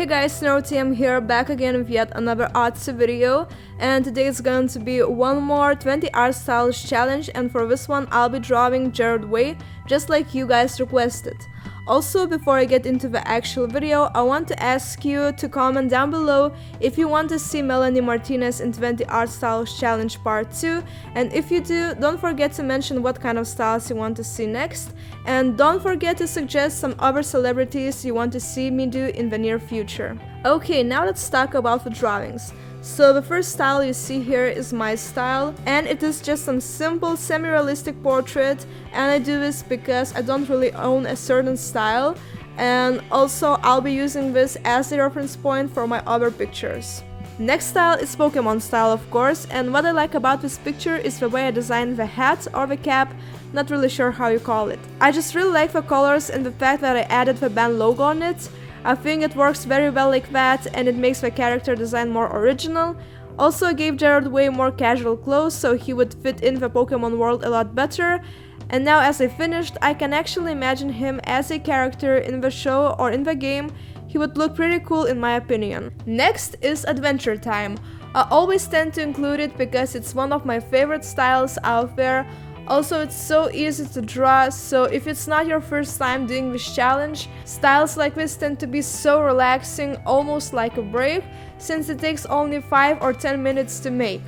Hey guys, Naruto here, back again with yet another artsy video, and today is going to be one more 20 art styles challenge, and for this one I'll be drawing Gerard Way, just like you guys requested. Also, before I get into the actual video, I want to ask you to comment down below if you want to see Melanie Martinez in 20 art styles challenge part 2, and if you do, don't forget to mention what kind of styles you want to see next, and don't forget to suggest some other celebrities you want to see me do in the near future. Okay, now let's talk about the drawings. So the first style you see here is my style, and it is just some simple semi-realistic portrait, and I do this because I don't really own a certain style, and also I'll be using this as the reference point for my other pictures. Next style is Pokemon style, of course, and what I like about this picture is the way I designed the hat or the cap, not really sure how you call it. I just really like the colors and the fact that I added the band logo on it. I think it works very well like that, and it makes the character design more original. Also, I gave Gerard Way more casual clothes so he would fit in the Pokemon world a lot better. And now as I finished, I can actually imagine him as a character in the show or in the game. He would look pretty cool in my opinion. Next is Adventure Time. I always tend to include it because it's one of my favorite styles out there. Also, it's so easy to draw, so if it's not your first time doing this challenge, styles like this tend to be so relaxing, almost like a break, since it takes only 5 or 10 minutes to make.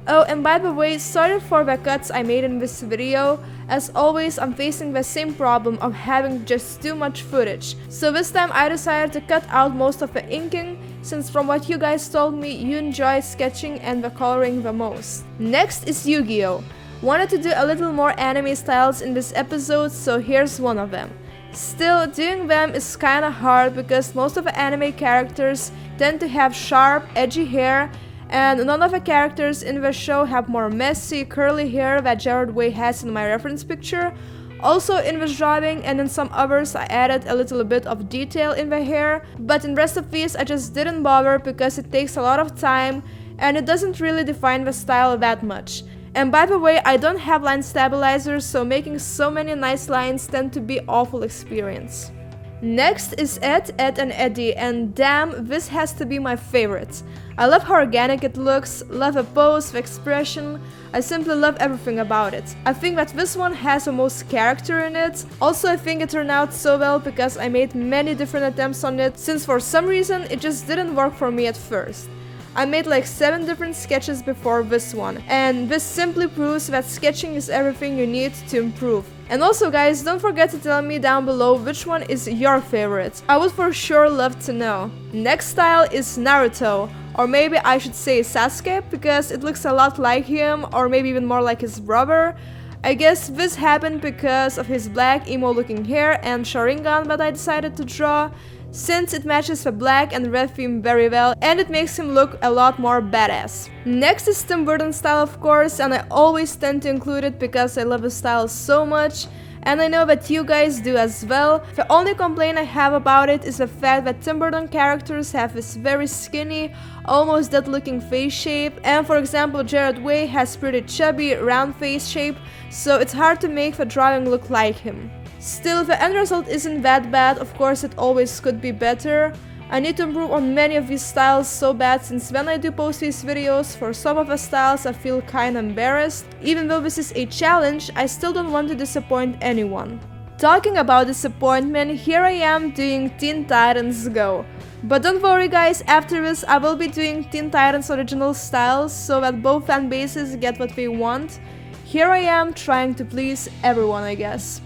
Oh, and by the way, sorry for the cuts I made in this video. As always, I'm facing the same problem of having just too much footage. So this time I decided to cut out most of the inking, since from what you guys told me, you enjoy sketching and the coloring the most. Next is Yu-Gi-Oh! Wanted to do a little more anime styles in this episode, so here's one of them. Still, doing them is kinda hard because most of the anime characters tend to have sharp, edgy hair, and none of the characters in the show have more messy, curly hair that Gerard Way has in my reference picture. Also, in this drawing and in some others I added a little bit of detail in the hair, but in the rest of these I just didn't bother because it takes a lot of time and it doesn't really define the style that much. And by the way, I don't have line stabilizers, so making so many nice lines tend to be awful experience. Next is Ed, and Eddy, and damn, this has to be my favorite. I love how organic it looks, love the pose, the expression, I simply love everything about it. I think that this one has the most character in it. Also, I think it turned out so well because I made many different attempts on it, since for some reason it just didn't work for me at first. I made like 7 different sketches before this one, and this simply proves that sketching is everything you need to improve. And also guys, don't forget to tell me down below which one is your favorite. I would for sure love to know. Next style is Naruto, or maybe I should say Sasuke, because it looks a lot like him, or maybe even more like his brother. I guess this happened because of his black emo looking hair and Sharingan that I decided to draw, since it matches the black and red theme very well and it makes him look a lot more badass. Next is Tim Burton style, of course, and I always tend to include it because I love the style so much, and I know that you guys do as well. The only complaint I have about it is the fact that Tim Burton characters have this very skinny, almost dead looking face shape, and for example Gerard Way has pretty chubby, round face shape, so it's hard to make the drawing look like him. Still, the end result isn't that bad, of course it always could be better. I need to improve on many of these styles so bad, since when I do post these videos, for some of the styles I feel kinda embarrassed. Even though this is a challenge, I still don't want to disappoint anyone. Talking about disappointment, here I am doing Teen Titans Go. But don't worry guys, after this I will be doing Teen Titans original styles so that both fan bases get what they want. Here I am trying to please everyone, I guess.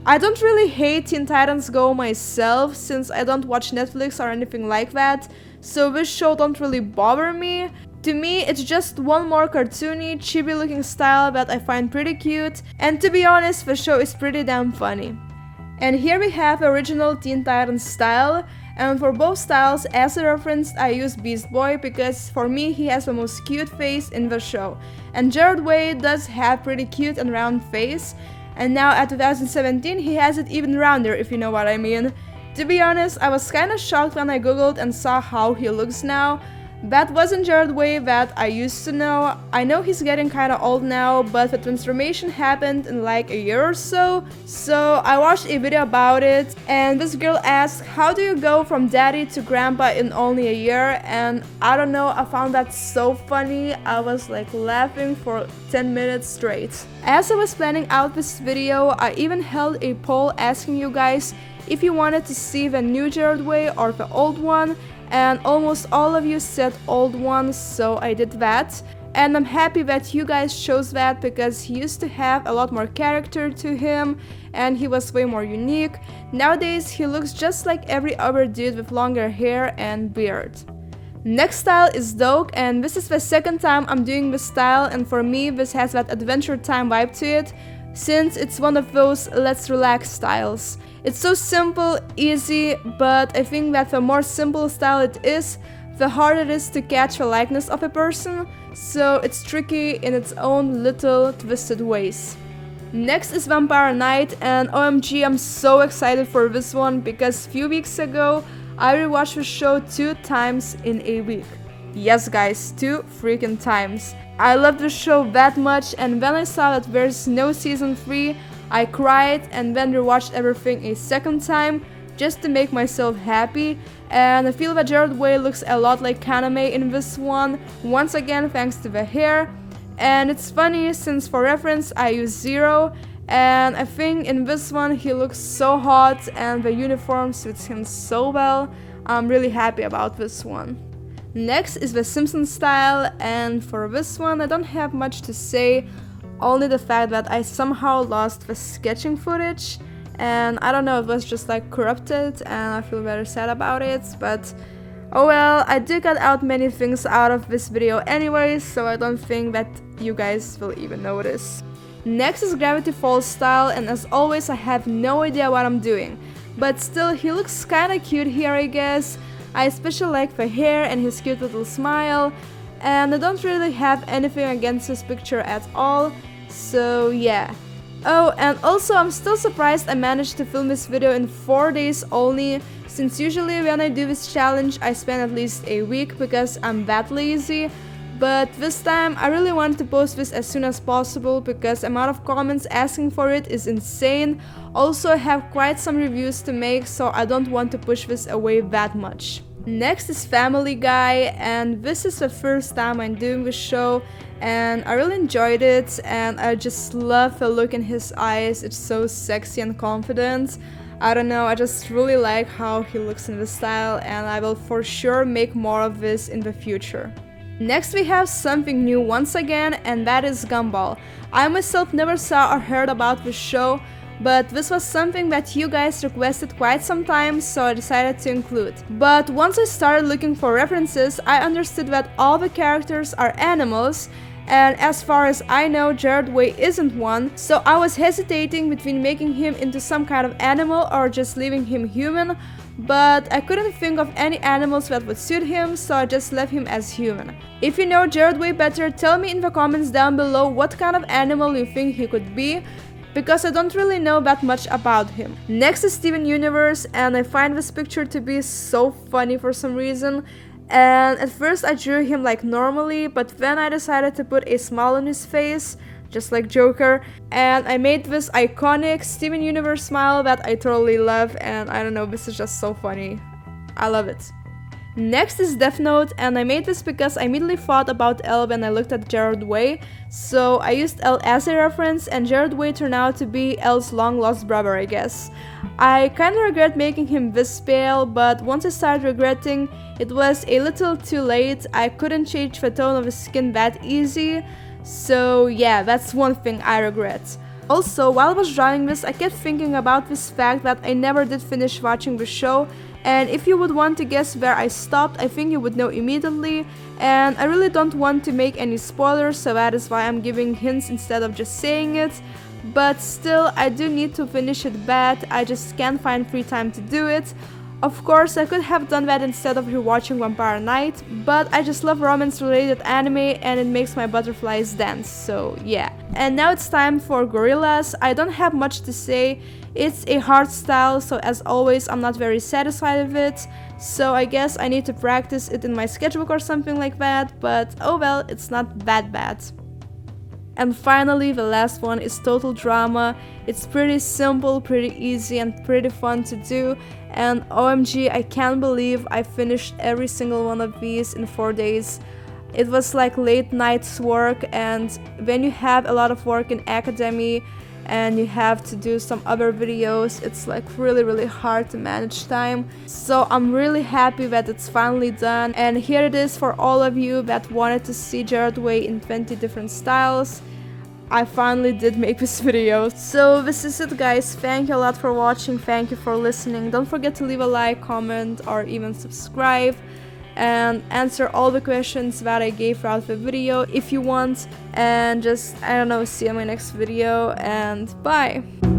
I don't really hate Teen Titans Go myself, since I don't watch Netflix or anything like that, so this show don't really bother me. To me, it's just one more cartoony, chibi looking style that I find pretty cute, and to be honest, the show is pretty damn funny. And here we have the original Teen Titans style, and for both styles, as a reference, I use Beast Boy because for me he has the most cute face in the show, and Gerard Way does have pretty cute and round face. And now at 2017 he has it even rounder, if you know what I mean. To be honest, I was kinda shocked when I googled and saw how he looks now. That wasn't Gerard Way that I used to know. I know he's getting kinda old now, but the transformation happened in like a year or so. So I watched a video about it, and this girl asked, how do you go from daddy to grandpa in only a year? And I don't know, I found that so funny. I was like laughing for 10 minutes straight. As I was planning out this video, I even held a poll asking you guys if you wanted to see the new Gerard Way or the old one, and almost all of you said old one, so I did that. And I'm happy that you guys chose that because he used to have a lot more character to him and he was way more unique. Nowadays he looks just like every other dude with longer hair and beard. Next style is Dog, and this is the second time I'm doing this style, and for me this has that Adventure Time vibe to it, since it's one of those let's relax styles. It's so simple, easy, but I think that the more simple style it is, the harder it is to catch the likeness of a person, so it's tricky in its own little twisted ways. Next is Vampire Night, and OMG, I'm so excited for this one because a few weeks ago I rewatched the show 2 times in a week. Yes guys, 2 freaking times. I love the show that much, and when I saw that there's no season 3, I cried and then rewatched everything a second time just to make myself happy, and I feel that Gerard Way looks a lot like Kaname in this one, once again thanks to the hair. And it's funny since for reference I use Zero, and I think in this one he looks so hot and the uniform suits him so well. I'm really happy about this one. Next is the Simpsons style, and for this one I don't have much to say, only the fact that I somehow lost the sketching footage, and I don't know, it was just like corrupted and I feel very sad about it, but oh well, I did cut out many things out of this video anyways, so I don't think that you guys will even notice. Next is Gravity Falls style, and as always I have no idea what I'm doing, but still he looks kinda cute here I guess. I especially like the hair and his cute little smile, and I don't really have anything against his picture at all, so yeah. Oh, and also I'm still surprised I managed to film this video in 4 days only, since usually when I do this challenge I spend at least a week because I'm that lazy. But this time I really wanted to post this as soon as possible because the amount of comments asking for it is insane. Also I have quite some reviews to make, so I don't want to push this away that much. Next is Family Guy, and this is the first time I'm doing this show and I really enjoyed it, and I just love the look in his eyes. It's so sexy and confident. I don't know, I just really like how he looks in this style, and I will for sure make more of this in the future. Next we have something new once again, and that is Gumball. I myself never saw or heard about this show, but this was something that you guys requested quite some time, so I decided to include. But once I started looking for references, I understood that all the characters are animals, and as far as I know, Gerard Way isn't one, so I was hesitating between making him into some kind of animal or just leaving him human, but I couldn't think of any animals that would suit him, so I just left him as human. If you know Gerard Way better, tell me in the comments down below what kind of animal you think he could be, because I don't really know that much about him. Next is Steven Universe, and I find this picture to be so funny for some reason. And at first I drew him like normally, but then I decided to put a smile on his face, just like Joker, and I made this iconic Steven Universe smile that I totally love, and I don't know, this is just so funny. I love it. Next is Death Note, and I made this because I immediately thought about L when I looked at Gerard Way, so I used L as a reference, and Gerard Way turned out to be L's long-lost brother, I guess. I kinda regret making him this pale, but once I started regretting, it was a little too late. I couldn't change the tone of his skin that easy, so yeah, that's one thing I regret. Also, while I was drawing this, I kept thinking about this fact that I never did finish watching the show, and if you would want to guess where I stopped, I think you would know immediately, and I really don't want to make any spoilers, so that is why I'm giving hints instead of just saying it. But still, I do need to finish it bad, I just can't find free time to do it. Of course, I could have done that instead of rewatching Vampire Night, but I just love romance-related anime and it makes my butterflies dance, so yeah. And now it's time for Gorillaz. I don't have much to say. It's a hard style, so as always I'm not very satisfied with it, So I guess I need to practice it in my sketchbook or something like that, but oh well, it's not that bad. And finally, the last one is Total Drama. It's pretty simple, pretty easy, and pretty fun to do. And OMG, I can't believe I finished every single one of these in 4 days. It was like late nights work, and when you have a lot of work in academy and you have to do some other videos, it's like really hard to manage time. So I'm really happy that it's finally done, and here it is for all of you that wanted to see Gerard Way in 20 different styles. I finally did make this video. So this is it, guys. Thank you a lot for watching, thank you for listening. Don't forget to leave a like, comment, or even subscribe, and answer all the questions that I gave throughout the video if you want. And just, I don't know, see you in my next video, and bye!